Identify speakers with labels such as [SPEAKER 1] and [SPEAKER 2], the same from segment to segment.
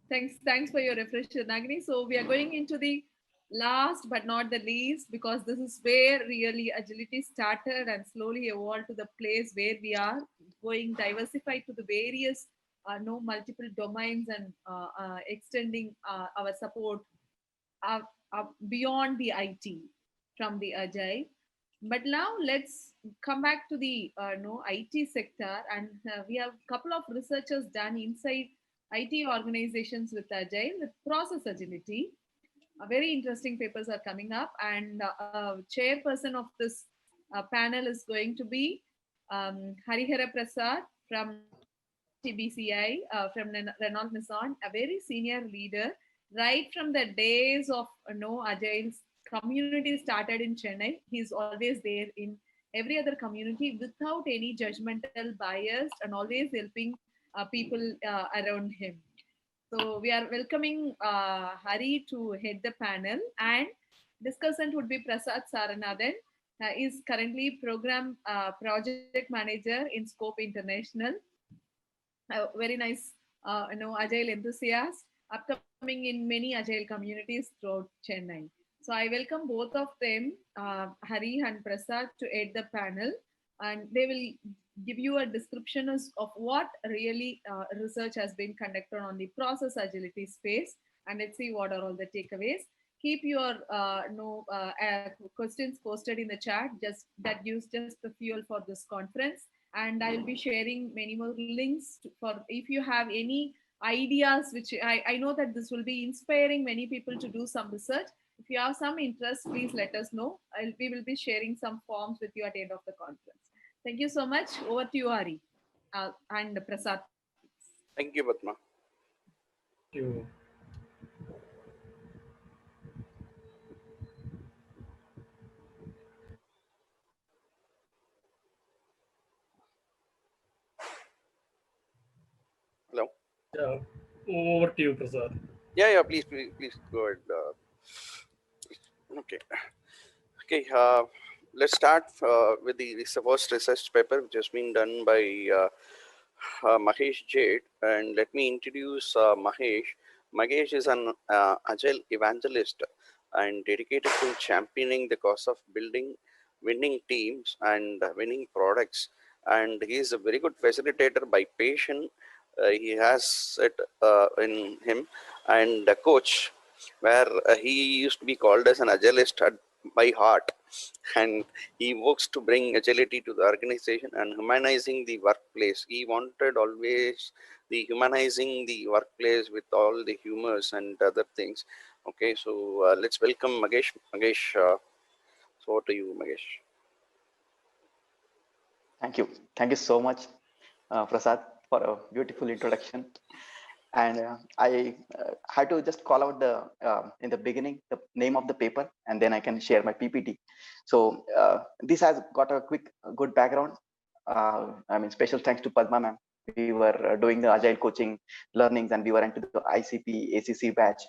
[SPEAKER 1] Thanks for your refresher, Nagini. So we are going into the last but not the least, because this is where really agility started and slowly evolved to the place where we are going diversified to the various no multiple domains and extending our support uh, beyond the IT from the agile. But now let's come back to the no IT sector, and we have a couple of researchers done inside IT organizations with agile with process agility. Very interesting papers are coming up, and chairperson of this panel is going to be Harihara Prasad from TBCI, from Renault Nissan, a very senior leader, right from the days of no Agile's community started in Chennai. He's always there in every other community without any judgmental bias and always helping people around him. So we are welcoming Hari to head the panel, and discussant would be Prasad Saranathan. Is currently program project manager in Scope International. Very nice, agile enthusiast, upcoming in many agile communities throughout Chennai. So I welcome both of them, Hari and Prasad, to aid the panel, and they will give you a description of what really research has been conducted on the process agility space, and let's see what are all the takeaways. Keep your no questions posted in the chat. Just that gives just the fuel for this conference, and I'll be sharing many more links for if you have any ideas, which I know that this will be inspiring many people to do some research. If you have some interest, please let us know. We will be sharing some forms with you at the end of the conference. Thank you so much. Over to you, Ari, and Prasad, please.
[SPEAKER 2] Thank you, Padma.
[SPEAKER 3] Thank you.
[SPEAKER 2] Hello.
[SPEAKER 3] Yeah, over to you, Prasad.
[SPEAKER 2] Yeah. Please go ahead. Okay. Okay. Let's start with the first research paper, which has been done by Mahesh Jade. And let me introduce Mahesh. Mahesh is an agile evangelist and dedicated to championing the cause of building winning teams and winning products. And he is a very good facilitator by passion. He has it in him, and a coach, where he used to be called as an agilist by heart, and he works to bring agility to the organization and humanizing the workplace. He wanted always the humanizing the workplace with all the humors and other things. Okay, so let's welcome Magesh. Magesh, so over to you, Magesh.
[SPEAKER 4] Thank you. Thank you so much, Prasad, for a beautiful introduction. And I had to just call out the in the beginning the name of the paper, and then I can share my PPT. So this has got a quick good background. I mean, special thanks to Padma ma'am. We were doing the agile coaching learnings, and we were into the ICP ACC batch.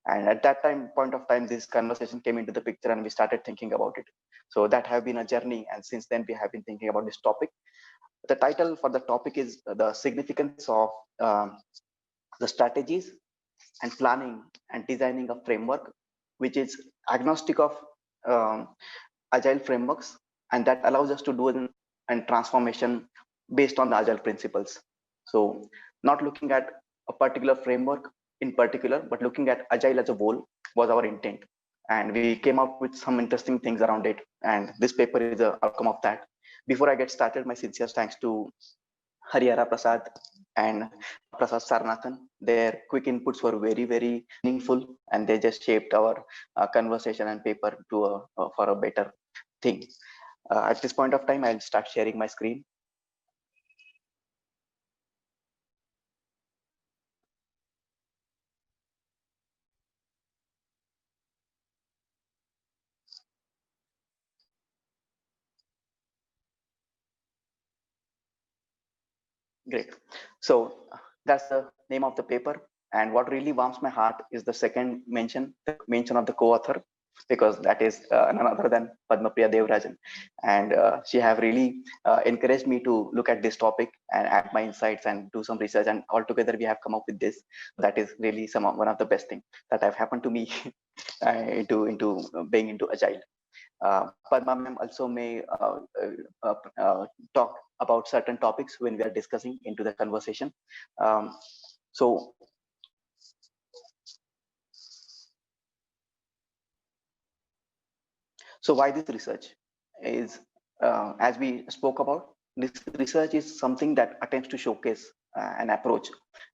[SPEAKER 4] And at that point of time, this conversation came into the picture, and we started thinking about it. So that have been a journey, and since then we have been thinking about this topic. The title for the topic is the significance of the strategies and planning and designing a framework which is agnostic of um, agile frameworks, and that allows us to do an transformation based on the agile principles. So not looking at a particular framework in particular, but looking at agile as a whole was our intent, and we came up with some interesting things around it, and this paper is the outcome of that. Before I get started, my sincere thanks to Harihara Prasad and Prasad Sarnathan. Their quick inputs were very meaningful, and they just shaped our conversation and paper to for a better thing. At this point of time, I'll start sharing my screen. Great. So that's the name of the paper. And what really warms my heart is the second mention, the mention of the co-author. because that is none other than Padma Priya Devarajan. And she have really encouraged me to look at this topic and add my insights and do some research. And altogether, we have come up with this. That is really one of the best things that have happened to me into being into Agile. Padma ma'am also may talk about certain topics when we are discussing into the conversation. Um, so So why this research is, as we spoke about, this research is something that attempts to showcase an approach,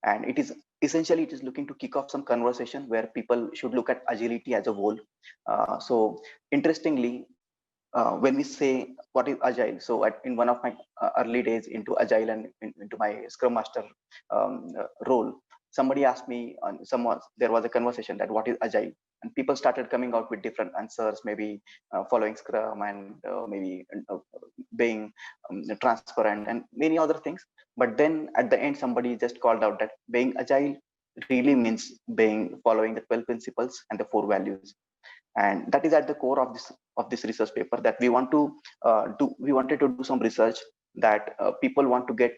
[SPEAKER 4] and it is essentially it is looking to kick off some conversation where people should look at agility as a whole. So interestingly, when we say what is agile, so in one of my early days into agile and into my scrum master role, somebody asked me on someone, there was a conversation that what is agile, and people started coming out with different answers, maybe following scrum and maybe being transparent and many other things. But then at the end, somebody just called out that being agile really means being following the 12 principles and the 4 values. And that is at the core of this research paper, that we want to do. We wanted to do some research that people want to get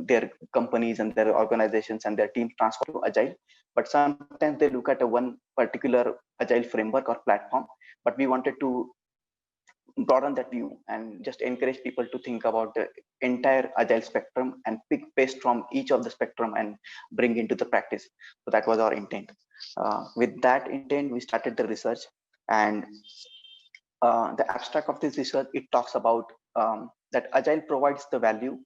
[SPEAKER 4] their companies and their organizations and their teams transfer to agile, but sometimes they look at a one particular agile framework or platform. But we wanted to broaden that view and just encourage people to think about the entire agile spectrum and pick based from each of the spectrum and bring into the practice. So that was our intent. With that intent, we started the research. And the abstract of this research, it talks about that agile provides the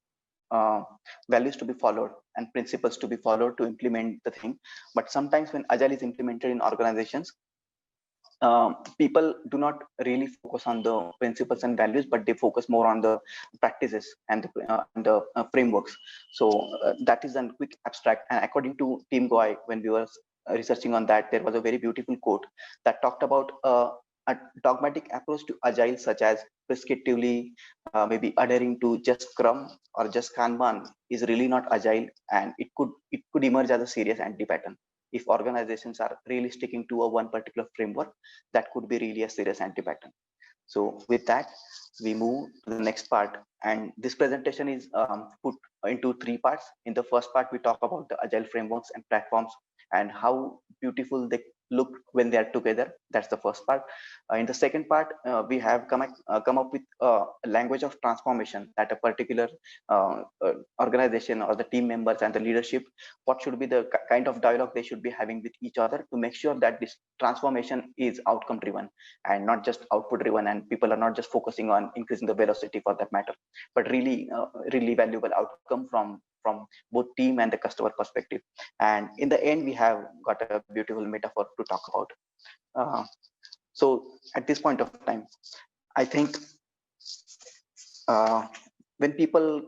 [SPEAKER 4] uh, values to be followed and principles to be followed to implement the thing. But sometimes when agile is implemented in organizations, people do not really focus on the principles and values, but they focus more on the practices and the frameworks. So that is a quick abstract. And according to Team Goy, when we were researching on that, there was a very beautiful quote that talked about a dogmatic approach to agile, such as prescriptively maybe adhering to just Scrum or just Kanban, is really not agile, and it could emerge as a serious anti-pattern. If organizations are really sticking to a one particular framework, that could be really a serious anti-pattern. So with that, we move to the next part. And this presentation is put into 3 parts. In the first part, we talk about the agile frameworks and platforms and how beautiful they look when they are together. That's the first part. In the second part, we have come up with a language of transformation that a particular organization or the team members and the leadership, what should be the kind of dialogue they should be having with each other to make sure that this transformation is outcome driven and not just output driven, and people are not just focusing on increasing the velocity for that matter, but really valuable outcome from both team and the customer perspective. And in the end, we have got a beautiful metaphor to talk about. uh, so at this point of time, I think uh, when people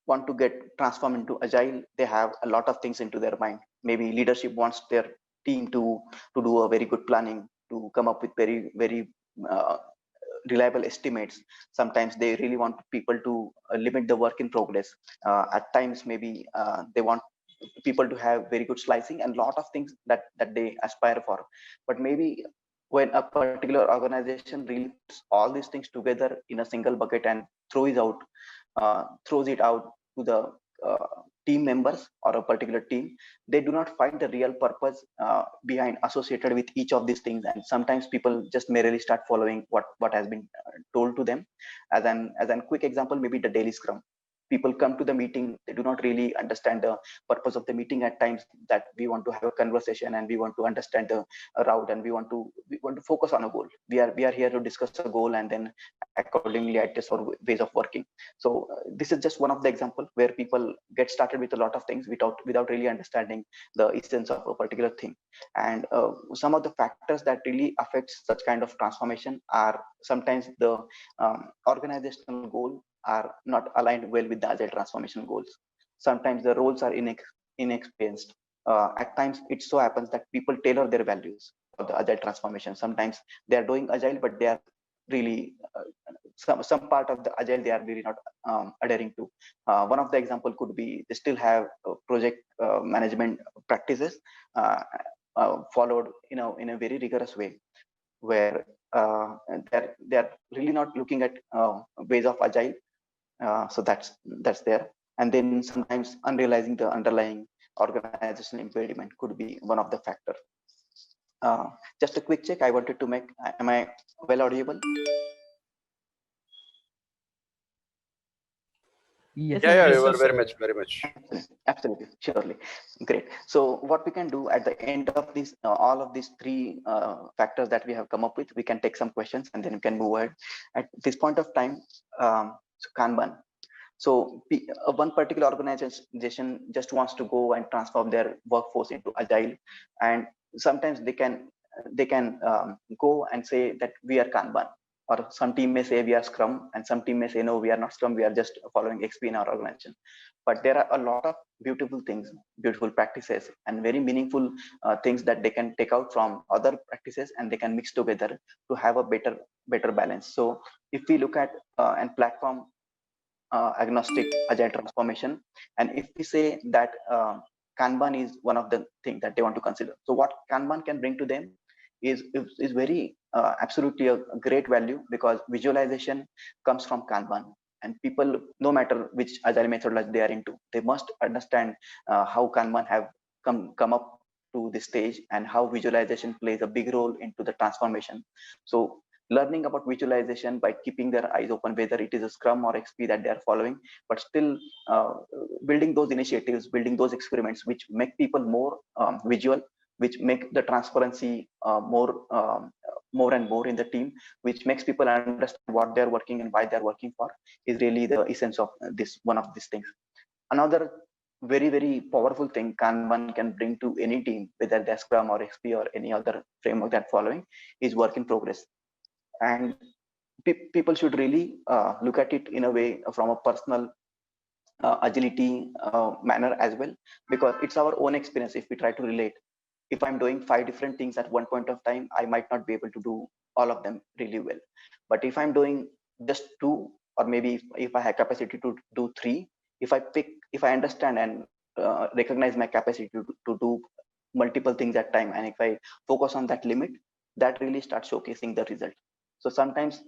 [SPEAKER 4] want to get transformed into agile, they have a lot of things into their mind. Maybe leadership wants their team to do a very good planning, to come up with very uh, reliable estimates. Sometimes they really want people to limit the work in progress. At times, maybe they want people to have very good slicing and lot of things that they aspire for. But maybe when a particular organization really puts all these things together in a single bucket and throws it out to the uh, team members or a particular team, they do not find the real purpose behind associated with each of these things. And sometimes people just merely start following what has been told to them. As an quick example, maybe the daily scrum. People come to the meeting, they do not really understand the purpose of the meeting at times, that we want to have a conversation and we want to understand the route, and we want to focus on a goal. We are here to discuss a goal and then accordingly adjust our ways of working. So this is just one of the example where people get started with a lot of things without really understanding the essence of a particular thing. And some of the factors that really affects such kind of transformation are sometimes the organizational goal are not aligned well with the agile transformation goals. Sometimes the roles are inexperienced. At times, it so happens that people tailor their values for the agile transformation. Sometimes they are doing agile, but they are really some part of the agile they are really not adhering to. One of the example could be they still have project management practices followed in a very rigorous way, where they're really not looking at ways of agile. So that's there. And then sometimes unrealizing the underlying organizational impediment could be one of the factor. Just a quick check I wanted to make. Am I well audible?
[SPEAKER 5] Yes,
[SPEAKER 2] Yeah, yeah,
[SPEAKER 3] Yes,
[SPEAKER 2] you
[SPEAKER 3] sir.
[SPEAKER 2] were very
[SPEAKER 3] Sir.
[SPEAKER 2] much, very much.
[SPEAKER 4] Absolutely, surely. Great. So what we can do at the end of this, all of these three factors that we have come up with, we can take some questions and then we can move ahead. At this point of time, so Kanban. So one particular organization just wants to go and transform their workforce into agile, and sometimes they can go and say that we are Kanban, or some team may say we are Scrum, and some team may say no, we are not Scrum, we are just following XP in our organization. But there are a lot of beautiful things, beautiful practices, and very meaningful things that they can take out from other practices, and they can mix together to have a better balance. So if we look at and platform agnostic agile transformation, and if we say that Kanban is one of the things that they want to consider, so what Kanban can bring to them is very absolutely a great value, because visualization comes from Kanban, and people, no matter which agile methodology they are into, they must understand how Kanban have come up to this stage, and how visualization plays a big role into the transformation. So learning about visualization by keeping their eyes open, whether it is a Scrum or XP that they are following, but still uh, building those initiatives, building those experiments which make people more visual, which make the transparency more and more in the team, which makes people understand what they're working and why they're working for, is really the essence of this one of these things. Another very powerful thing Kanban can bring to any team, whether they're Scrum or XP or any other framework they're following, is work in progress. And people should really look at it in a way from a personal agility manner as well, because it's our own experience. If we try to relate, if I'm doing 5 different things at one point of time, I might not be able to do all of them really well. But if I'm doing just two, or maybe if I have capacity to do three, if I understand and recognize my capacity to do multiple things at time, and if I focus on that limit, that really starts showcasing the result. So sometimes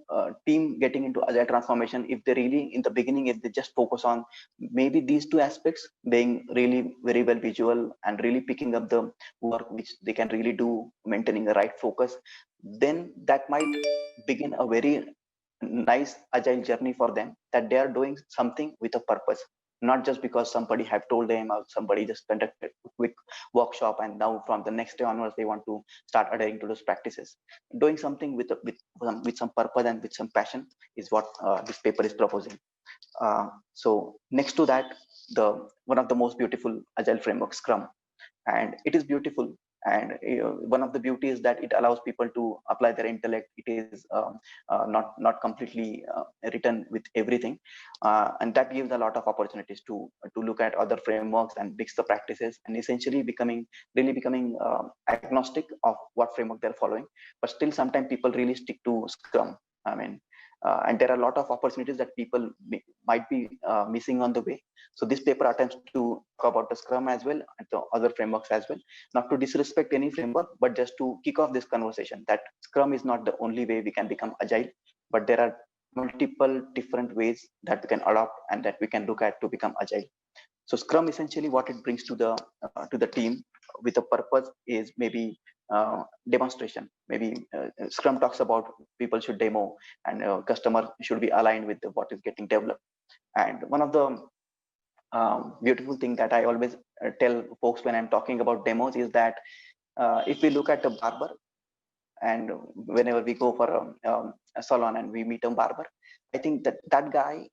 [SPEAKER 4] team getting into agile transformation, if they really in the beginning, if they just focus on maybe these two aspects, being really very well visual and really picking up the work which they can really do, maintaining the right focus, then that might begin a very nice agile journey for them, that they are doing something with a purpose, not just because somebody have told them, or somebody just conducted a quick workshop and now from the next day onwards they want to start adhering to those practices. Doing something with some purpose and with some passion is what this paper is proposing. So next to that, the one of the most beautiful agile framework, Scrum, and it is beautiful. And one of the beauty is that it allows people to apply their intellect. It is not completely written with everything, and that gives a lot of opportunities to look at other frameworks and mix the practices, and essentially becoming agnostic of what framework they're following. But still sometimes people really stick to Scrum. I mean, and there are a lot of opportunities that people might be missing on the way. So this paper attempts to talk about the Scrum as well and the other frameworks as well, not to disrespect any framework, but just to kick off this conversation that Scrum is not the only way we can become agile, but there are multiple different ways that we can adopt and that we can look at to become agile. So Scrum, essentially what it brings to the team with a purpose is maybe demonstration. Maybe Scrum talks about people should demo, and customer should be aligned with what is getting developed. And one of the beautiful thing that I always tell folks when I'm talking about demos is that if we look at a barber, and whenever we go for a salon and we meet a barber, I think that guy,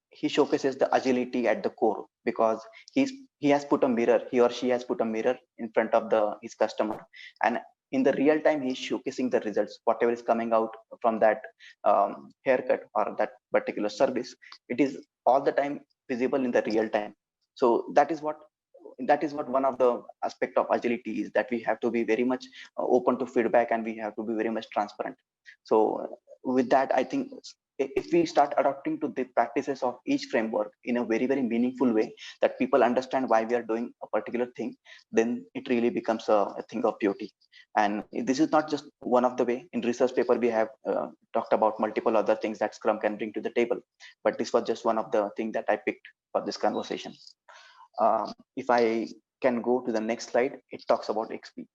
[SPEAKER 4] he showcases the agility at the core, because he has put a mirror, he or she has put a mirror in front of his customer, and in the real time he's showcasing the results, whatever is coming out from that haircut or that particular service. It is all the time visible in the real time. So that is what one of the aspect of agility is, that we have to be very much open to feedback, and we have to be very much transparent. So with that, I think if we start adopting to the practices of each framework in a very, very meaningful way, that people understand why we are doing a particular thing, then it really becomes a thing of beauty. And this is not just one of the way. In research paper we have talked about multiple other things that Scrum can bring to the table, but this was just one of the things that I picked for this conversation. If I can go to the next slide, it talks about XP.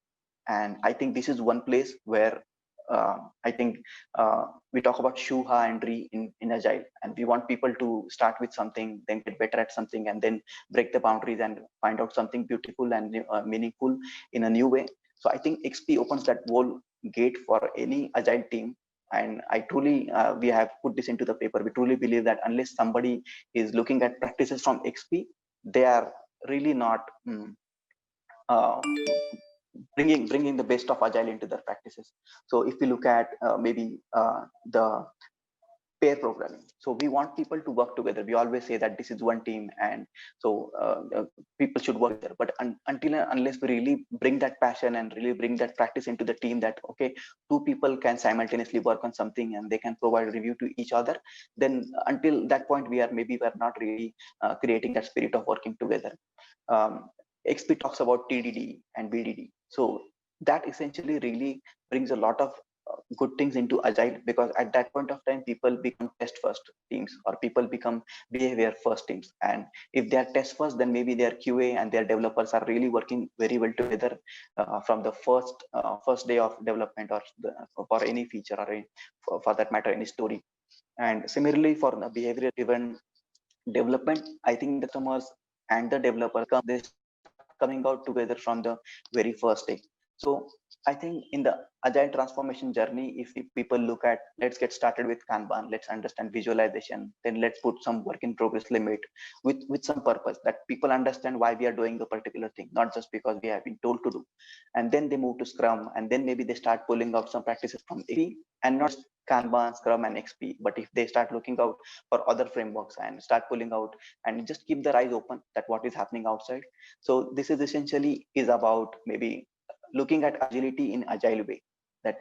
[SPEAKER 4] And I think this is one place where I think we talk about Shuha and Re in Agile, and we want people to start with something, then get better at something, and then break the boundaries and find out something beautiful and meaningful in a new way. So I think XP opens that whole gate for any Agile team. And I truly, we have put this into the paper. We truly believe that unless somebody is looking at practices from XP, they are really not uh, bringing the best of Agile into their practices. So if we look at maybe the pair programming, so we want people to work together. We always say that this is one team, and so people should work there. But until and unless we really bring that passion and really bring that practice into the team, that okay, two people can simultaneously work on something and they can provide review to each other, then until that point we're not really creating that spirit of working together. um, XP talks about TDD and BDD. So that essentially really brings a lot of good things into Agile, because at that point of time, people become test first teams, or people become behavior first teams. And if they are test first, then maybe their QA and their developers are really working very well together from the first day of development, or for any feature, or for that matter, any story. And similarly, for the behavior driven development, I think the customers and the developers they start coming out together from the very first day. So I think in the Agile transformation journey, if people look at, let's get started with Kanban, let's understand visualization, then let's put some work in progress limit with some purpose, that people understand why we are doing a particular thing, not just because we have been told to do. And then they move to Scrum, and then maybe they start pulling out some practices from XP, and not just Kanban, Scrum, and XP, but if they start looking out for other frameworks and start pulling out and just keep their eyes open that what is happening outside. So this is essentially is about maybe looking at agility in agile way. That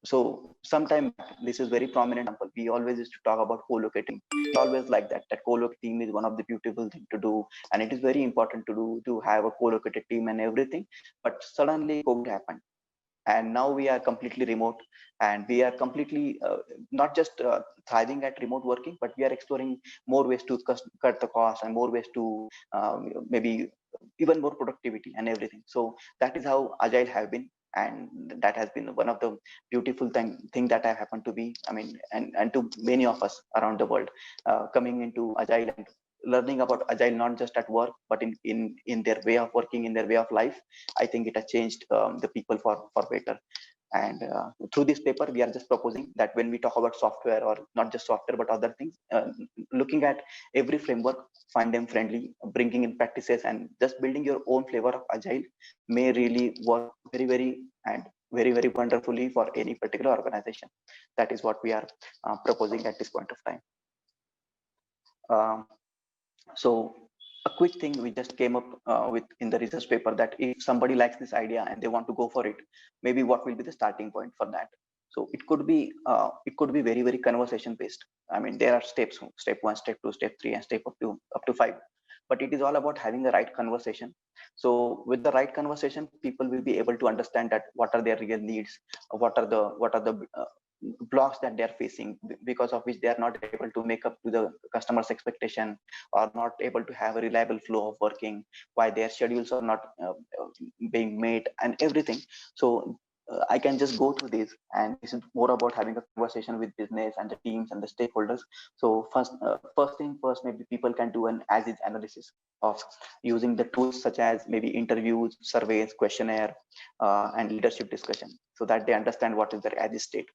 [SPEAKER 4] so sometime back, this is very prominent example. We always used to talk about co-locating. We always like that co-locating is one of the beautiful thing to do, and it is very important to do, to have a co-located team and everything. But suddenly COVID happened, and now we are completely remote, and we are completely not just thriving at remote working, but we are exploring more ways to cut the cost, and more ways to maybe even more productivity and everything. So that is how Agile have been, and that has been one of the beautiful thing that I happen to be, I mean, and to many of us around the world coming into Agile and learning about Agile, not just at work, but in their way of working, in their way of life. I think it has changed the people for better. And through this paper, we are just proposing that when we talk about software, or not just software, but other things, looking at every framework, find them friendly, bringing in practices, and just building your own flavor of Agile may really work very, very, and very, very wonderfully for any particular organization. That is what we are proposing at this point of time. Um, so a quick thing we just came up with in the research paper, that if somebody likes this idea and they want to go for it, maybe what will be the starting point for that? So it could be very, very conversation based. I mean, there are steps: step 1, step 2, step 3, and step up to 5. But it is all about having the right conversation. So with the right conversation, people will be able to understand that what are their real needs, what are the blocks that they are facing, because of which they are not able to make up to the customer's expectation, or not able to have a reliable flow of working, why their schedules are not being met, and everything. So I can just go through this, and this is more about having a conversation with business and the teams and the stakeholders. So first thing first, maybe people can do an as is analysis of using the tools such as maybe interviews, surveys, questionnaire, and leadership discussion, so that they understand what is their as is state.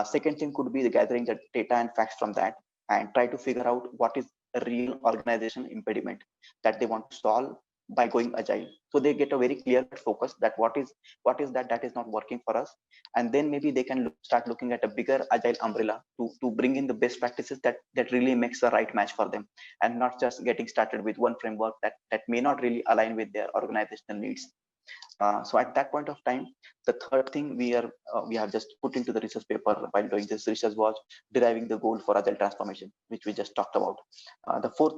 [SPEAKER 4] Second thing could be the gathering the data and facts from that, and try to figure out what is a real organization impediment that they want to solve by going agile. So they get a very clear focus that what is that is not working for us, and then maybe they can start looking at a bigger agile umbrella to bring in the best practices that really makes the right match for them, and not just getting started with one framework that may not really align with their organizational needs. So at that point of time, the third thing we have just put into the research paper while doing this research was deriving the goal for agile transformation, which we just talked about. The fourth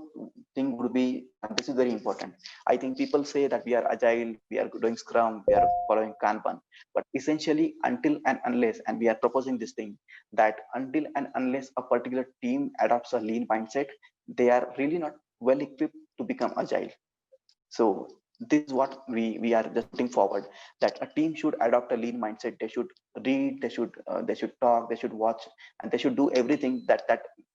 [SPEAKER 4] thing would be, this is very important. I think people say that we are agile, we are doing Scrum, we are following Kanban, but essentially until and unless, and we are proposing this thing, that until and unless a particular team adopts a lean mindset, they are really not well equipped to become agile. So this is what we are just putting forward, that a team should adopt a lean mindset. They should read, they should talk, they should watch, and they should do everything that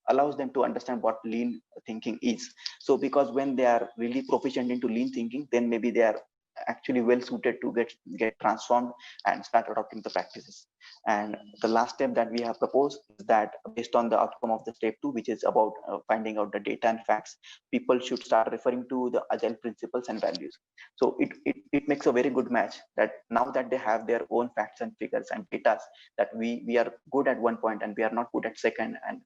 [SPEAKER 4] allows them to understand what lean thinking is. So because when they are really proficient into lean thinking, then maybe they are actually well suited to get transformed and start adopting the practices. And the last step that we have proposed is that based on the outcome of the step 2, which is about finding out the data and facts, people should start referring to the agile principles and values. So it makes a very good match, that now that they have their own facts and figures and data, that we are good at one point and we are not good at second, and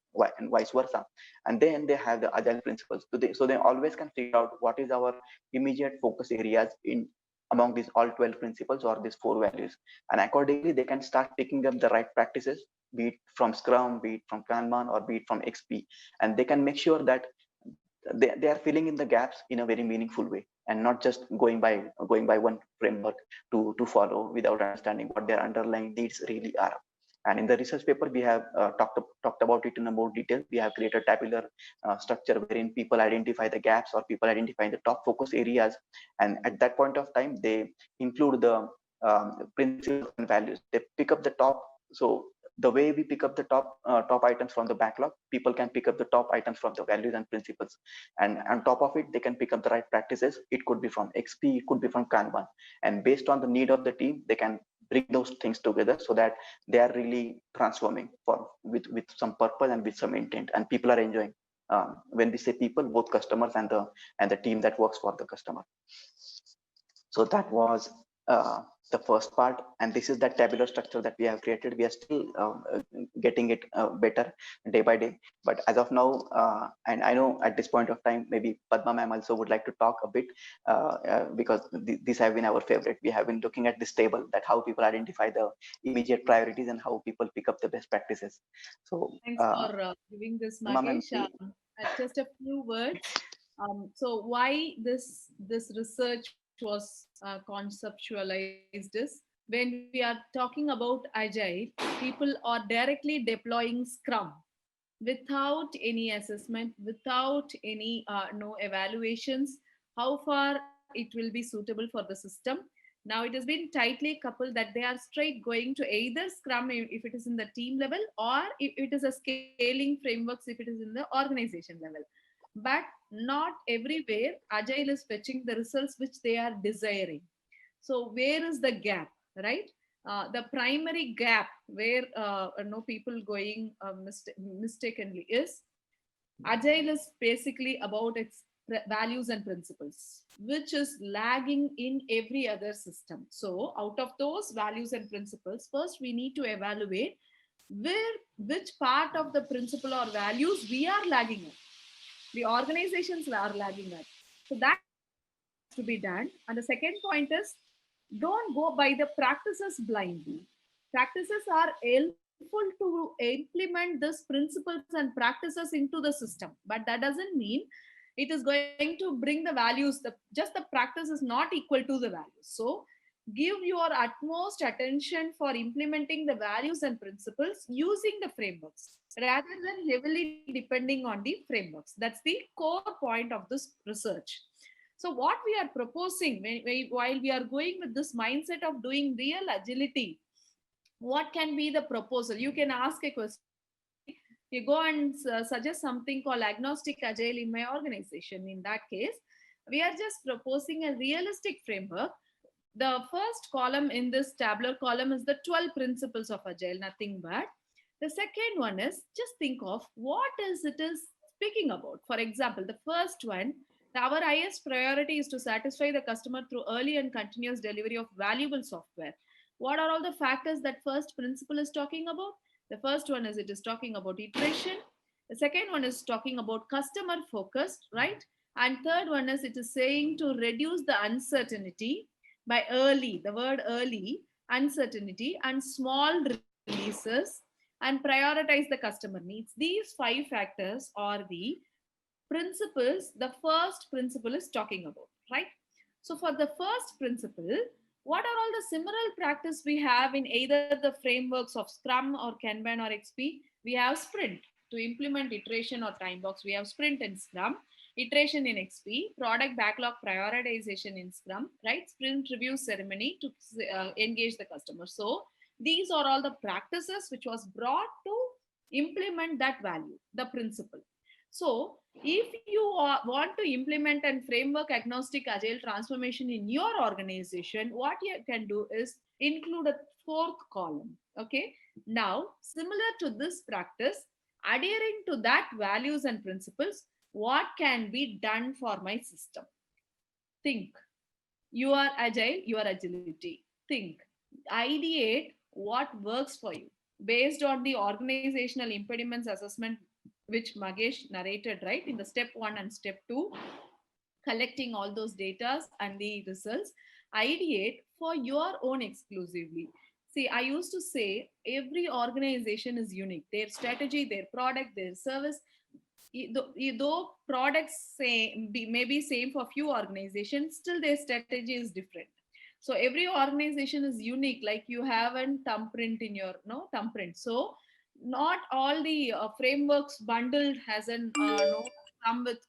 [SPEAKER 4] vice versa, and then they have the agile principles. So they always can figure out what is our immediate focus areas in among these all 12 principles or these 4 values, and accordingly they can start picking up the right practices, be it from Scrum, be it from Kanban, or be it from XP, and they can make sure that they are filling in the gaps in a very meaningful way, and not just going by one framework to follow without understanding what their underlying needs really are. And in the research paper, we have talked about it in a more detail. We have created tabular structure wherein people identify the gaps or people identify the top focus areas, and at that point of time they include the principles and values. They pick up the top. So the way we pick up the top items from the backlog, people can pick up the top items from the values and principles, and on top of it they can pick up the right practices. It could be from XP, it could be from Kanban, and based on the need of the team, they can bring those things together so that they are really transforming with some purpose and with some intent, and people are enjoying. When we say people, both customers and the team that works for the customer. So that was uh, the first part, and this is that tabular structure that we have created. We are still getting it better day by day, but as of now, and I know at this point of time, maybe Padma ma'am also would like to talk a bit, because these have been our favorite. We have been looking at this table, that how people identify the immediate priorities and how people pick up the best practices. So
[SPEAKER 1] Thanks for giving this,
[SPEAKER 4] Padma ma'am,
[SPEAKER 1] Mahesh. Just a few words. So why this research was conceptualized is, when we are talking about agile, people are directly deploying Scrum without any assessment, without any no evaluations, how far it will be suitable for the system. Now it has been tightly coupled that they are straight going to either Scrum if it is in the team level, or if it is a scaling frameworks if it is in the organization level. But not everywhere Agile is fetching the results which they are desiring. So where is the gap, right? The primary gap where no people going mistakenly is, Agile is basically about its values and principles, which is lagging in every other system. So out of those values and principles, first we need to evaluate where which part of the principle or values we are lagging at, the organizations are lagging at. So that has to be done. And the second point is, don't go by the practices blindly. Practices are helpful to implement these principles and practices into the system, but that doesn't mean it is going to bring the values. Just the practice is not equal to the values. So give your utmost attention for implementing the values and principles using the frameworks rather than heavily depending on the frameworks. That's the core point of this research. So what we are proposing, while we are going with this mindset of doing real agility, what can be the proposal? You can ask a question. You go and suggest something called agnostic agile in my organization. In that case, we are just proposing a realistic framework. The first column in this tabular column is the 12 principles of agile, nothing but. The second one is, just think of what is it is speaking about. For example, the first one, our highest priority is to satisfy the customer through early and continuous delivery of valuable software. What are all the factors that first principle is talking about? The first one is, it is talking about iteration. The second one is talking about customer focused, right? And third one is, it is saying to reduce the uncertainty. by early, the word early, uncertainty, and small releases, and prioritize the customer needs. These five factors are the principles the first principle is talking about, right? So for the first principle, what are all the similar practice we have in either the frameworks of Scrum or Kanban or XP? We have sprint to implement iteration or time box. We have sprint in Scrum, iteration in XP, product backlog prioritization in Scrum, right? Sprint review ceremony to engage the customer. So these are all the practices which was brought to implement that value, the principle. So if you want to implement a framework agnostic agile transformation in your organization, what you can do is include a fourth column. Okay. Now, similar to this practice, adhering to that values and principles, what can be done for my system? Think. You are agile, you are agility. Think. Ideate what works for you based on the organizational impediments assessment which Magesh narrated, right, in the step 1 and step 2, collecting all those data and the results. Ideate for your own exclusively. See, I used to say every organization is unique, their strategy, their product, their service. Though products may be same for few organizations, still their strategy is different. So every organization is unique, like you have a thumbprint in your no thumbprint. So not all the frameworks bundled has an no come with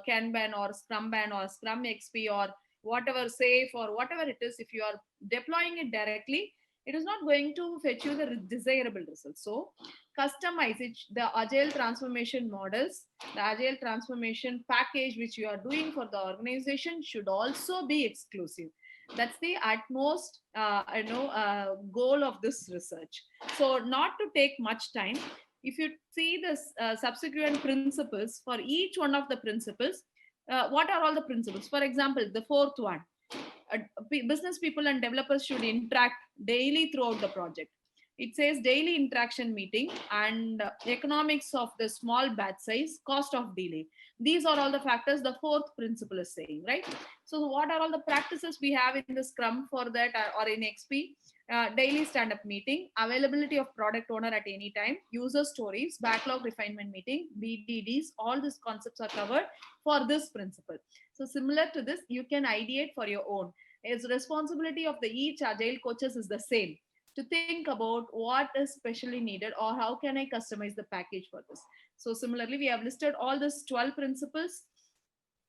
[SPEAKER 1] Kanban or Scrumban or Scrum XP or whatever safe or whatever it is. If you are deploying it directly, it is not going to fetch you the desirable results. So customize it. The agile transformation models, the agile transformation package which you are doing for the organization should also be exclusive. That's the utmost goal of this research. So not to take much time, if you see this subsequent principles for each one of the principles, what are all the principles? For example, the fourth one, uh, business people and developers should interact daily throughout the project. It says daily interaction meeting and economics of the small batch size, cost of delay. These are all the factors the fourth principle is saying, right? So what are all the practices we have in the Scrum for that, or in XP? Daily stand-up meeting, availability of product owner at any time, user stories, backlog refinement meeting, BDDs, all these concepts are covered for this principle. So similar to this, you can ideate for your own. Its responsibility of the each agile coaches is the same, to think about what is specially needed or how can I customize the package for this. So similarly, we have listed all these 12 principles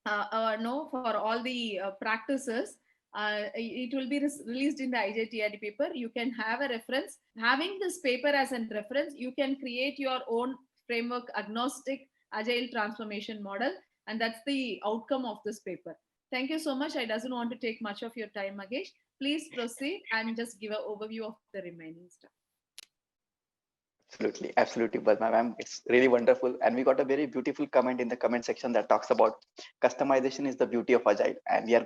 [SPEAKER 1] no for all the practices. It will be released in the IJTRD paper. You can have a reference. Having this paper as a reference, you can create your own framework agnostic agile transformation model, and that's the outcome of this paper. Thank you so much. I doesn't want to take much of your time, Magesh. Please proceed and just give an overview of the remaining stuff.
[SPEAKER 4] Absolutely, absolutely, Balma ma'am. It's really wonderful. And we got a very beautiful comment in the comment section that talks about customization is the beauty of Agile. And we are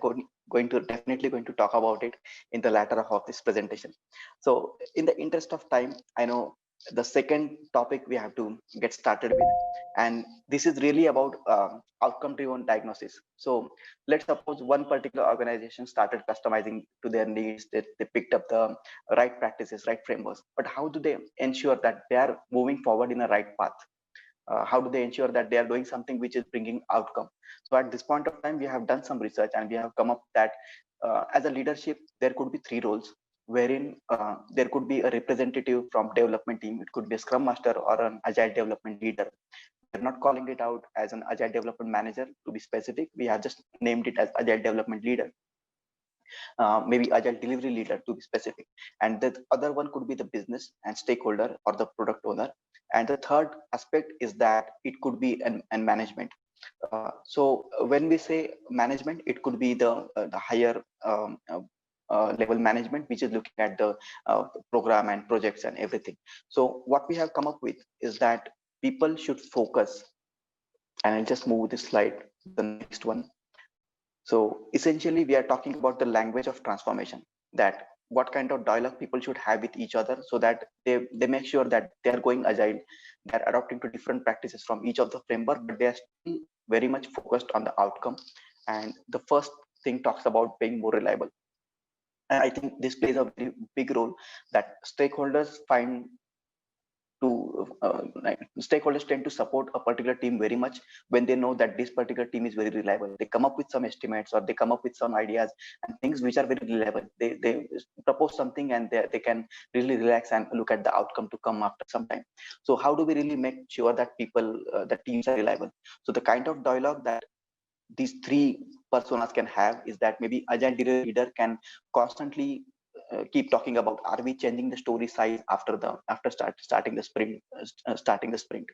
[SPEAKER 4] going to definitely going to talk about it in the latter half of this presentation. So in the interest of time, I know the second topic we have to get started with, and this is really about outcome driven diagnosis. So let's suppose one particular organization started customizing to their needs, they picked up the right practices, right frameworks, but how do they ensure that they are moving forward in a right path? How do they ensure that they are doing something which is bringing outcome? So at this point of time, we have done some research and we have come up that as a leadership, there could be three roles, wherein there could be a representative from development team. It could be a scrum master or an agile development leader. We're not calling it out as an agile development manager to be specific. We have just named it as agile development leader. Maybe agile delivery leader to be specific, and the other one could be the business and stakeholder or the product owner, and the third aspect is that it could be an management. So when we say management, it could be the higher level management, which is looking at the program and projects and everything. So what we have come up with is that people should focus, and I'll just move this slide to the next one. So essentially, we are talking about the language of transformation, that what kind of dialogue people should have with each other so that they make sure that they are going agile, they're adopting to different practices from each of the framework, but they are still very much focused on the outcome. And the first thing talks about being more reliable. And I think this plays a very big role, that stakeholders find like stakeholders tend to support a particular team very much when they know that this particular team is very reliable. They come up with some estimates, or they come up with some ideas and things which are very reliable. They propose something, and they can really relax and look at the outcome to come after some time. So how do we really make sure that people that teams are reliable? So the kind of dialogue that these three personas can have is that maybe agile leader can constantly keep talking about, are we changing the story size starting the sprint.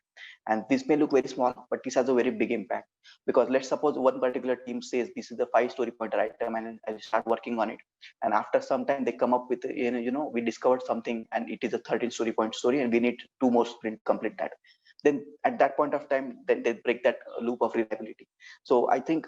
[SPEAKER 4] And this may look very small, but this has a very big impact, because let's suppose one particular team says this is the 5 story pointer item, and I start working on it, and after some time they come up with, we discovered something and it is a 13 story point story, and we need 2 more sprint to complete that. Then at that point of time, then they break that loop of reliability. So I think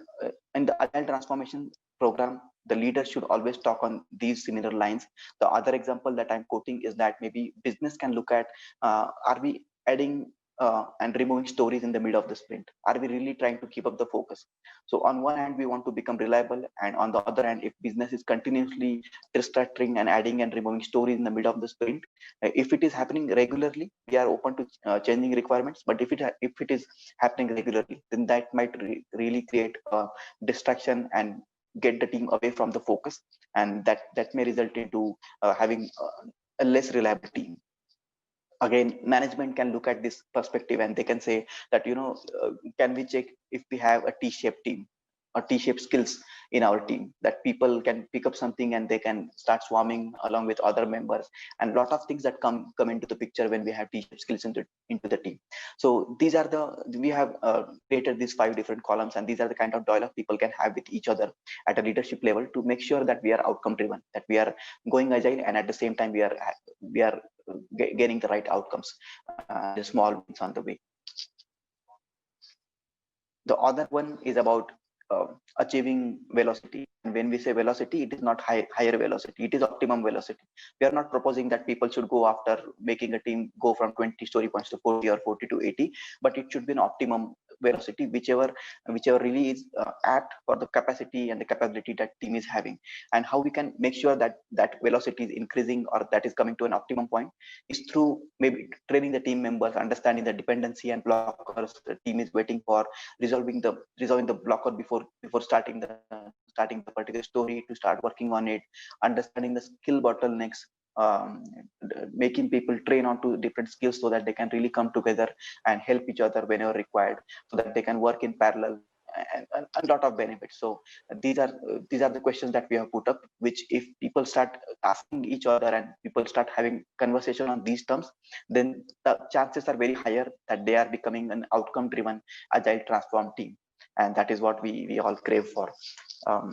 [SPEAKER 4] in the agile transformation program, the leader should always talk on these similar lines. The other example that I'm quoting is that maybe business can look at, are we adding and removing stories in the middle of the sprint? Are we really trying to keep up the focus? So on one hand, we want to become reliable, and on the other hand, if business is continuously restructuring and adding and removing stories in the middle of the sprint, if it is happening regularly, we are open to changing requirements. But if it is happening regularly, then that might really create a distraction and get the team away from the focus, and that may result into having a less reliable team. Again, management can look at this perspective, and they can say that, can we check if we have a T-shaped team or T-shaped skills in our team, that people can pick up something and they can start swarming along with other members, and a lot of things that come into the picture when we have T-shaped skills into the team. So these are we have created these 5 different columns, and these are the kind of dialogue people can have with each other at a leadership level to make sure that we are outcome driven, that we are going agile, and at the same time we are getting the right outcomes and the small wins on the way. The other one is about achieving velocity. And when we say velocity, it is not higher velocity, it is optimum velocity. We are not proposing that people should go after making a team go from 20 story points to 40 or 40 to 80, but it should be an optimum velocity, whichever really is apt for the capacity and the capability that team is having. And how we can make sure that that velocity is increasing, or that is coming to an optimum point, is through maybe training the team members, understanding the dependency and blockers the team is waiting for, resolving the blocker before starting the particular story to start working on it, understanding the skill bottlenecks, making people train onto different skills so that they can really come together and help each other whenever required, so that they can work in parallel, and a lot of benefits. So these are the questions that we have put up, which if people start asking each other and people start having conversation on these terms, then the chances are very higher that they are becoming an outcome driven agile transform team, and that is what we all crave for. um,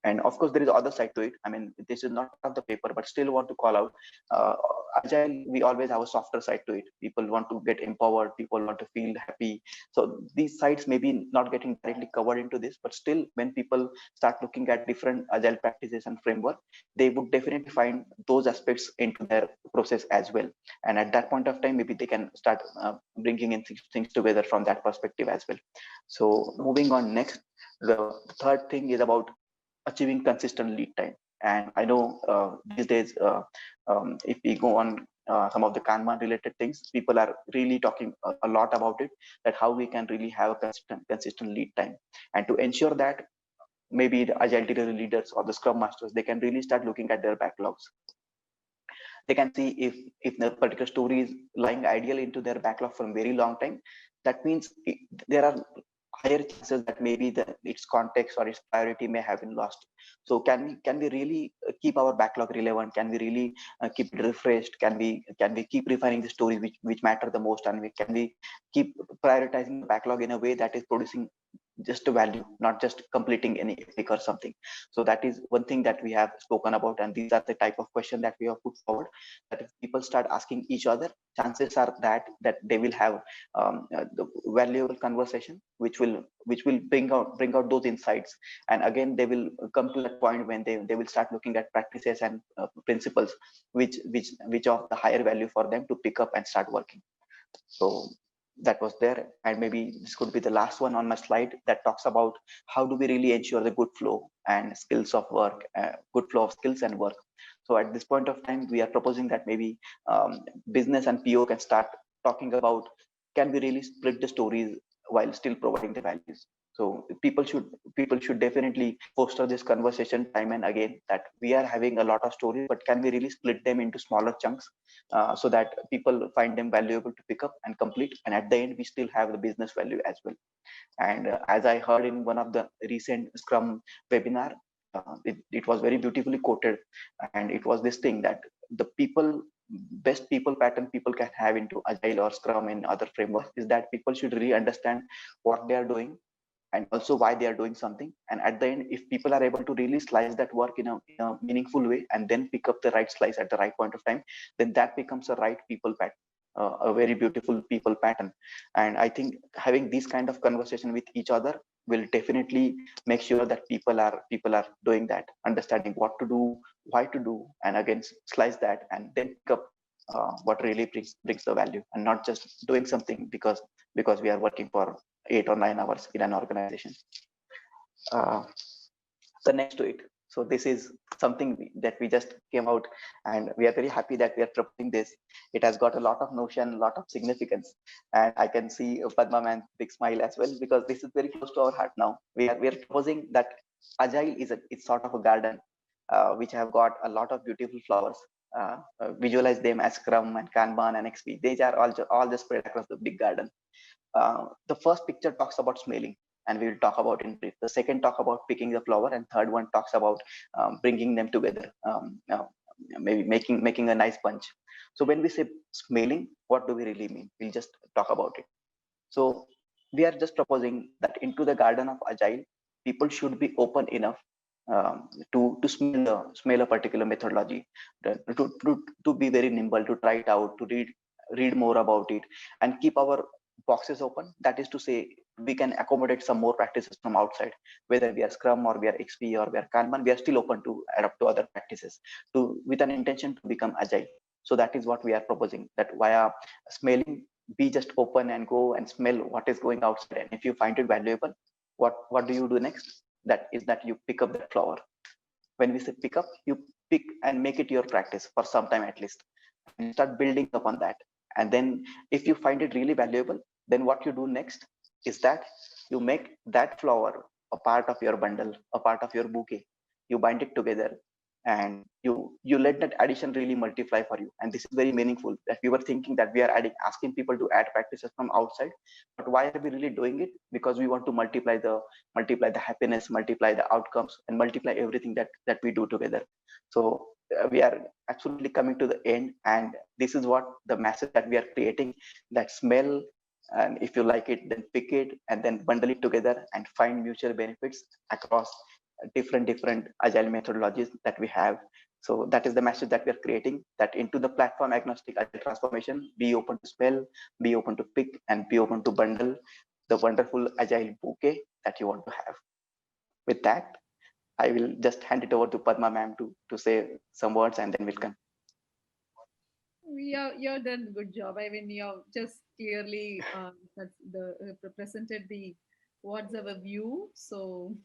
[SPEAKER 4] and of course there is other side to it. I mean, this is not part of the paper, but still want to call out, uh, agile, we always have a softer side to it. People want to get empowered, people want to feel happy. So these sides may be not getting directly covered into this, but still when people start looking at different agile practices and framework, they would definitely find those aspects into their process as well. And at that point of time, maybe they can start bringing in things together from that perspective as well. So moving on next, the third thing is about achieving consistent lead time. And I know these days, if we go on some of the Kanban related things, people are really talking a lot about it, that how we can really have a consistent lead time. And to ensure that, maybe the agile delivery leaders or the scrum masters, they can really start looking at their backlogs. They can see if the particular story is lying ideal into their backlog for a very long time. That means there are higher chances that maybe its context or its priority may have been lost. So can we really keep our backlog relevant? Can we really keep it refreshed? Can we keep refining the stories which matter the most, and can we keep prioritizing the backlog in a way that is producing just a value, not just completing any epic or something. So that is one thing that we have spoken about, and these are the type of question that we have put forward, that if people start asking each other, chances are that they will have the valuable conversation which will bring out those insights. And again, they will come to that point when they will start looking at practices and principles which of the higher value for them to pick up and start working. So that was there. And maybe this could be the last one on my slide that talks about how do we really ensure the good flow and skills of work, good flow of skills and work. So at this point of time, we are proposing that maybe business and PO can start talking about, can we really split the stories while still providing the values. So people should definitely foster this conversation time and again, that we are having a lot of stories, but can we really split them into smaller chunks, so that people find them valuable to pick up and complete, and at the end we still have the business value as well. And as I heard in one of the recent Scrum webinar, it was very beautifully quoted, and it was this thing that the best people pattern people can have into Agile or Scrum and other frameworks is that people should really understand what they are doing and also why they are doing something. And at the end, if people are able to really slice that work in a meaningful way and then pick up the right slice at the right point of time, then that becomes a right people pattern, a very beautiful people pattern. And I think having this kind of conversation with each other will definitely make sure that people are doing that, understanding what to do, why to do, and again slice that and then pick up what really brings the value, and not just doing something because we are working for 8 or 9 hours in an organization. Uh, the next to it. So this is something that we just came out, and we are very happy that we are proposing this. It has got a lot of notion, a lot of significance, and I can see Padma man's big smile as well, because this is very close to our heart now. We are proposing that Agile it's sort of a garden, which have got a lot of beautiful flowers. Visualize them as Scrum and Kanban and XP. These are all just spread across the big garden. The first picture talks about smelling, and we will talk about in brief. The second talk about picking the flower, and third one talks about bringing them together, maybe making a nice bunch. So when we say smelling, what do we really mean? We'll just talk about it. So we are just proposing that into the garden of Agile, people should be open enough to smell a particular methodology, to be very nimble, to try it out, to read more about it, and keep our boxes open. That is to say, we can accommodate some more practices from outside, whether we are Scrum or we are XP or we are Kanban. We are still open to adapt to other practices, to with an intention to become agile. So that is what we are proposing. That via smelling, be just open and go and smell what is going outside. And if you find it valuable, what do you do next? That is that you pick up that flower. When we say pick up, you pick and make it your practice for some time at least, and start building upon that. And then if you find it really valuable, then what you do next is that you make that flower a part of your bundle, a part of your bouquet. You bind it together, and you let that addition really multiply for you. And this is very meaningful, that we were thinking that we are asking people to add practices from outside, but why are we really doing it? Because we want to multiply the happiness, multiply the outcomes, and multiply everything that we do together. So we are absolutely coming to the end, and this is what the message that we are creating, that smell, and if you like it, then pick it and then bundle it together and find mutual benefits across different agile methodologies that we have. So that is the message that we are creating, that into the platform agnostic agile transformation, be open to smell, be open to pick, and be open to bundle the wonderful agile bouquet that you want to have. With that, I will just hand it over to Padma ma'am to say some words, and then we'll come.
[SPEAKER 1] You're done good job. I mean, you've just clearly presented the what's our view. So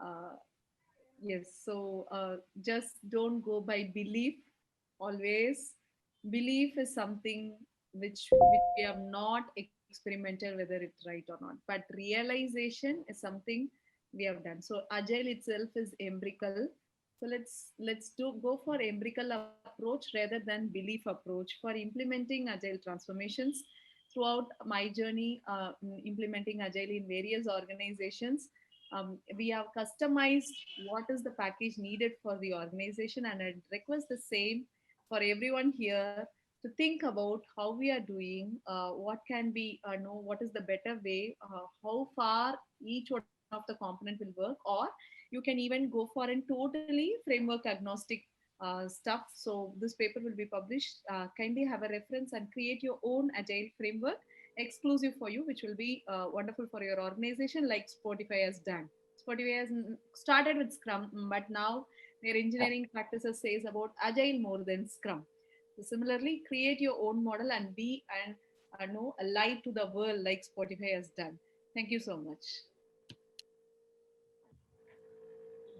[SPEAKER 1] uh, yes, so just don't go by belief always. Belief is something which we have not experimented whether it's right or not, but realization is something we have done. So agile itself is empirical. So let's do go for empirical approach rather than belief approach for implementing agile transformations. Throughout my journey implementing agile in various organizations, we have customized what is the package needed for the organization, and I request the same for everyone here to think about how we are doing, what can be know what is the better way, how far each one of the component will work, or you can even go for a totally framework agnostic stuff. So this paper will be published. Kindly have a reference and create your own agile framework exclusive for you, which will be wonderful for your organization, like Spotify has done. Spotify has started with Scrum, but now their engineering practices says about agile more than Scrum. So similarly, create your own model and be and a light to the world like Spotify has done. Thank you so much.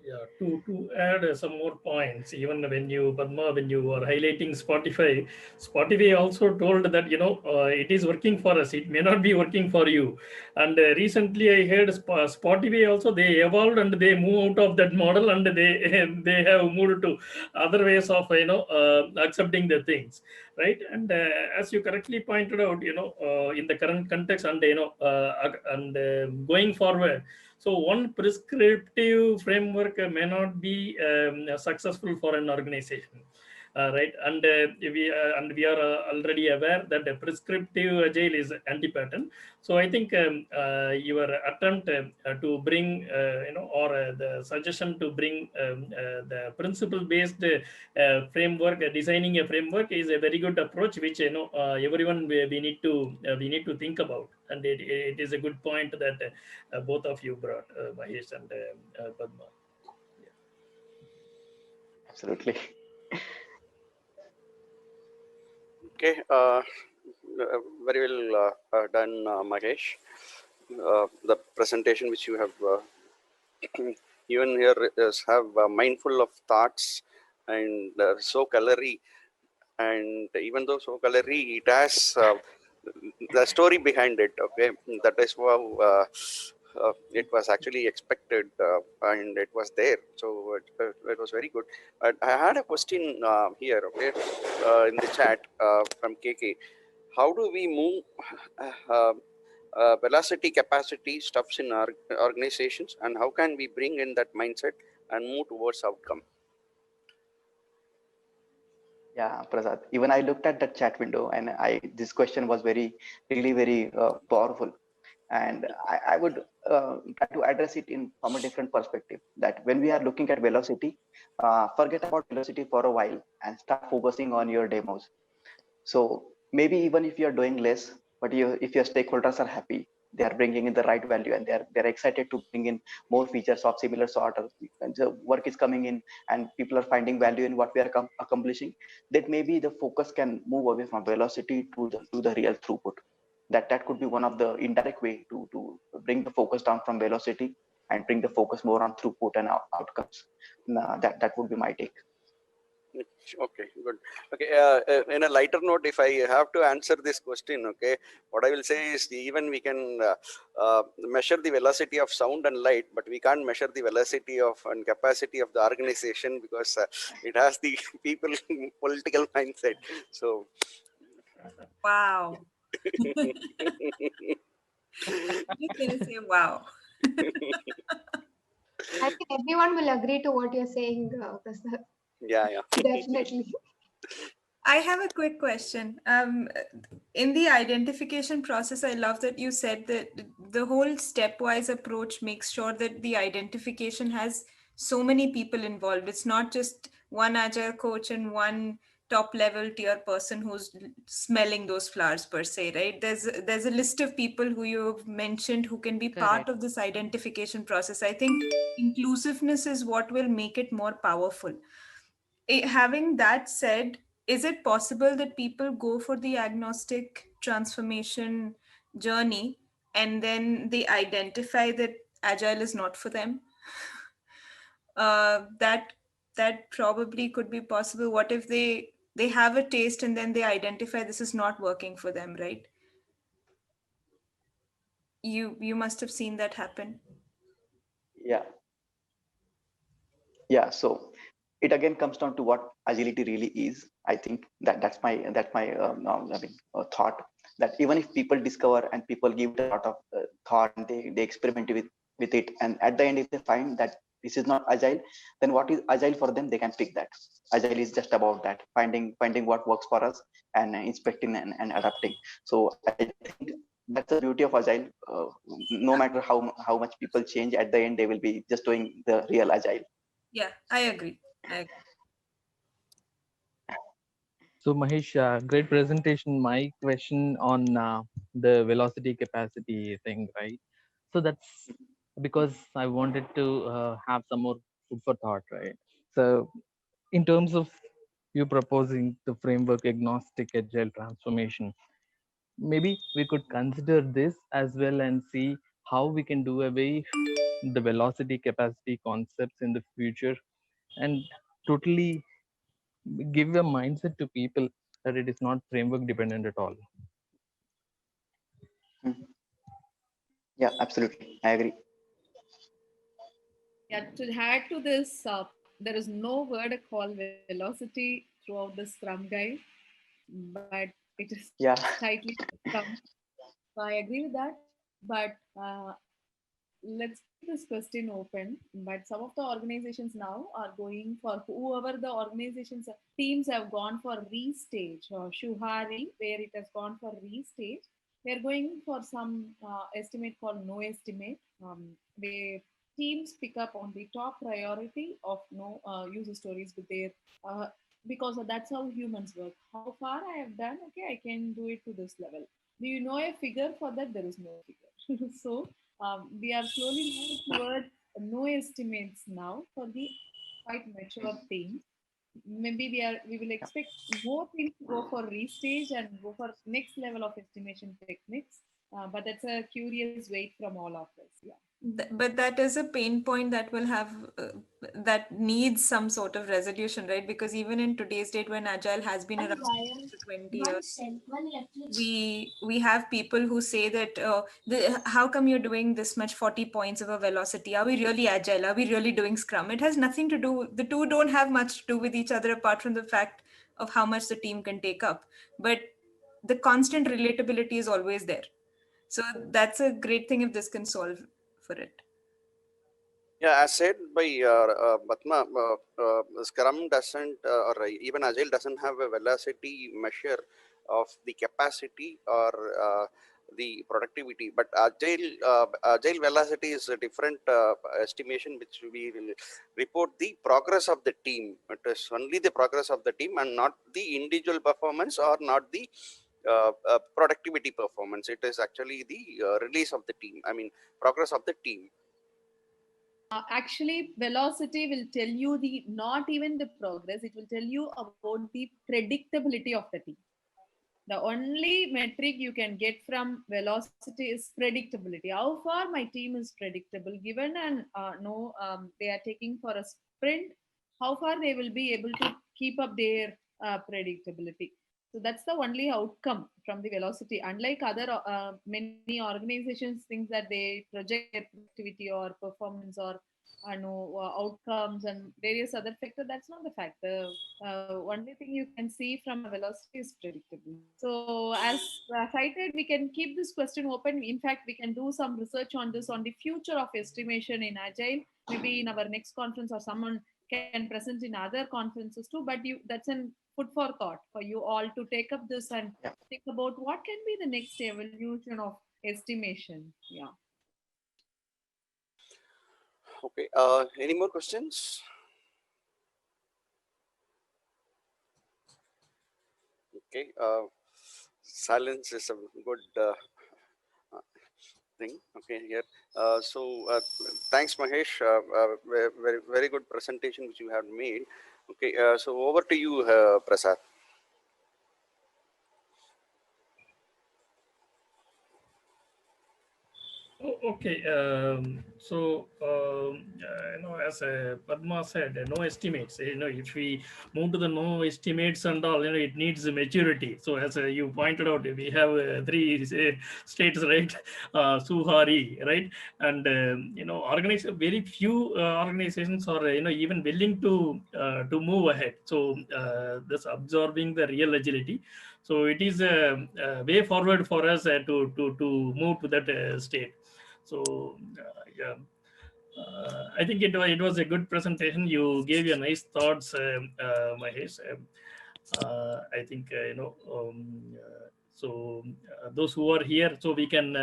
[SPEAKER 3] Yeah, to add some more points, even when you, Padma, when you were highlighting Spotify, Spotify also told that, it is working for us. It may not be working for you. And recently I heard Spotify also, they evolved and they move out of that model, and they they have moved to other ways of, accepting the things, right? And as you correctly pointed out, in the current context, and, going forward, so one prescriptive framework may not be successful for an organization, right? And we are already aware that a prescriptive agile is anti-pattern. So I think your attempt to bring, or the suggestion to bring the principle-based framework, designing a framework is a very good approach, which everyone we need to think about, and it is a good point that both of you brought, Mahesh and Padma. Yeah.
[SPEAKER 4] Absolutely.
[SPEAKER 2] Okay, very well done, Mahesh. The presentation which you have even here is have mindful of thoughts and so colory, and even though so colory, it has the story behind it. Okay, that is how it was actually expected, and it was there. So it was very good. But I had a question here. Okay, in the chat from KK. How do we move uh, velocity capacity stuffs in our organizations, and how can we bring in that mindset and move towards outcome?
[SPEAKER 4] Yeah, Prasad. Even I looked at the chat window, and this question was really very powerful. And I would try to address it in from a different perspective. That when we are looking at velocity, forget about velocity for a while and start focusing on your demos. So maybe even if you're doing less, but if your stakeholders are happy, they are bringing in the right value, and they're excited to bring in more features of similar sort of, and the work is coming in, and people are finding value in what we are accomplishing. That maybe the focus can move away from velocity to the real throughput. That could be one of the indirect way to bring the focus down from velocity and bring the focus more on throughput and outcomes. That would be my take.
[SPEAKER 2] Okay, good. Okay, in a lighter note, if I have to answer this question, okay, what I will say is even we can measure the velocity of sound and light, but we can't measure the velocity of and capacity of the organization, because it has the people political mindset. So
[SPEAKER 5] Wow. Just gonna say wow.
[SPEAKER 6] I think everyone will agree to what you're saying, Prasad.
[SPEAKER 2] yeah, yeah.
[SPEAKER 6] Definitely.
[SPEAKER 5] I have a quick question. In the identification process, I love that you said that the whole stepwise approach makes sure that the identification has so many people involved. It's not just one agile coach and one top level tier person who's smelling those flowers per se, right? There's a list of people who you've mentioned who can be part
[SPEAKER 1] Correct.
[SPEAKER 5] of this identification process. I think inclusiveness is what will make it more powerful. Having that said, is it possible that people go for the agnostic transformation journey and then they identify that agile is not for them? That probably could be possible. What if they have a taste and then they identify this is not working for them, right? You must have seen that happen.
[SPEAKER 4] Yeah. Yeah, so it again comes down to what agility really is. I think that's my I mean, thought, that even if people discover and people give it a lot of thought, and they experiment with it, and at the end if they find that this is not agile, then what is agile for them, they can pick that. Agile is just about that, finding what works for us, and inspecting and adapting. So I think that's the beauty of agile. No matter how much people change, at the end they will be just doing the real agile.
[SPEAKER 5] Yeah, I agree.
[SPEAKER 7] So Mahesh, great presentation. My question on the velocity capacity thing, right? So that's because I wanted to have some more food for thought, right? So in terms of you proposing the framework agnostic agile transformation, maybe we could consider this as well and see how we can do away the velocity capacity concepts in the future, and totally give a mindset to people that it is not framework dependent at all.
[SPEAKER 4] Mhm. Yeah, absolutely. I agree.
[SPEAKER 1] Yeah, to add to this, there is no word called velocity throughout the Scrum guide, but it is
[SPEAKER 4] Yeah.
[SPEAKER 1] tightly Scrum. So I agree with that. But let's keep this question open. But some of the organizations now are going for whoever the organizations teams have gone for restage or Shuhari, where it has gone for restage. They're going for some estimate called no estimate, where teams pick up on the top priority of no user stories with their uh, because that's how humans work. How far I have done, okay, I can do it to this level. Do you know a figure for that? There is no figure. So we are slowly moving towards no estimates now for the quite mature teams. Maybe we will expect more teams to go for restage and go for next level of estimation techniques. But that's a curious wait from all of us. Yeah.
[SPEAKER 5] But that is a pain point that will have that needs some sort of resolution, right? Because even in today's date, when agile has been around for 20 years, we have people who say that how come you're doing this much 40 points of a velocity? Are we really agile? Are we really doing scrum? It has nothing to do, the two don't have much to do with each other apart from the fact of how much the team can take up. But the constant relatability is always there. So that's a great thing if this can solve for it.
[SPEAKER 2] Yeah, as said by Batma, Scrum doesn't, or even Agile doesn't have a velocity measure of the capacity or the productivity. But Agile velocity is a different estimation, which we will report the progress of the team. It is only the progress of the team and not the individual performance or not the productivity performance. It is actually the release of the team. I mean, progress of the team.
[SPEAKER 1] Actually, velocity will tell you the not even the progress. It will tell you about the predictability of the team. The only metric you can get from velocity is predictability. How far my team is predictable, given and no, they are taking for a sprint, how far they will be able to keep up their predictability. So that's the only outcome from the velocity. Unlike other many organizations, things that they project their productivity or performance or outcomes and various other factors. That's not the fact. The only thing you can see from a velocity is predictability. So, as cited, we can keep this question open. In fact, we can do some research on this on the future of estimation in Agile, maybe in our next conference, or someone can present in other conferences too. But that's an food for thought for you all to take up this and
[SPEAKER 4] Yeah.
[SPEAKER 1] think about what can be the next evolution of estimation. Yeah.
[SPEAKER 2] Okay. Any more questions? Okay. Silence is a good thing. Okay. Here. Thanks, Mahesh. Very, very good presentation which you have made. Okay. So over to you, Prasad.
[SPEAKER 3] Oh, okay. As Padma said, no estimates. If we move to the no estimates and all, it needs maturity. So, as you pointed out, we have three states, right? Suhari, right? And very few organizations are, even willing to move ahead. So, this absorbing the real agility. So, it is a way forward for us to move to that state. So yeah, I think it was a good presentation. You gave your nice thoughts, Mahesh. I think those who are here, so we can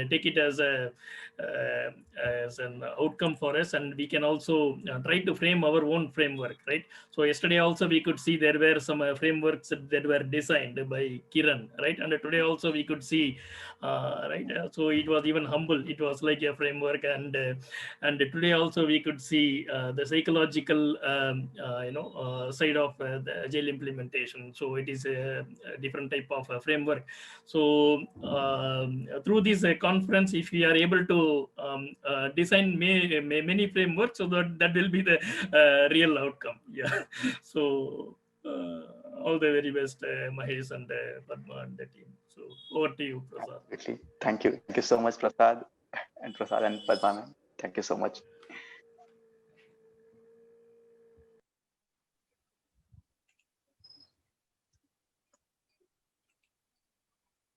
[SPEAKER 3] take it uh, as an outcome for us, and we can also try to frame our own framework, right? So yesterday also we could see there were some frameworks that were designed by Kiran, right? And today also we could see, right? So it was even humble. It was like a framework, and today also we could see the psychological side of the agile implementation. So it is a different type of framework. So through this conference, if we are able to design many frameworks, so that will be the real outcome. Yeah. So all the very best, Mahesh and Padma and the team. So over to you, Prasad.
[SPEAKER 4] Absolutely. Thank you. Thank you so much, Prasad and Padma, ma'am. Thank you so much.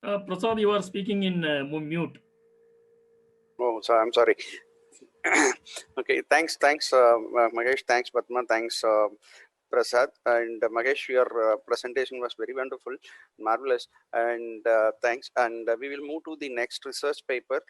[SPEAKER 3] Prasad, you are speaking in mute.
[SPEAKER 2] Oh, so I'm sorry. Okay, thanks, Mahesh, thanks, Padma, thanks, Prasad, and Mahesh, your presentation was very wonderful, marvelous, and thanks. And we will move to the next research paper.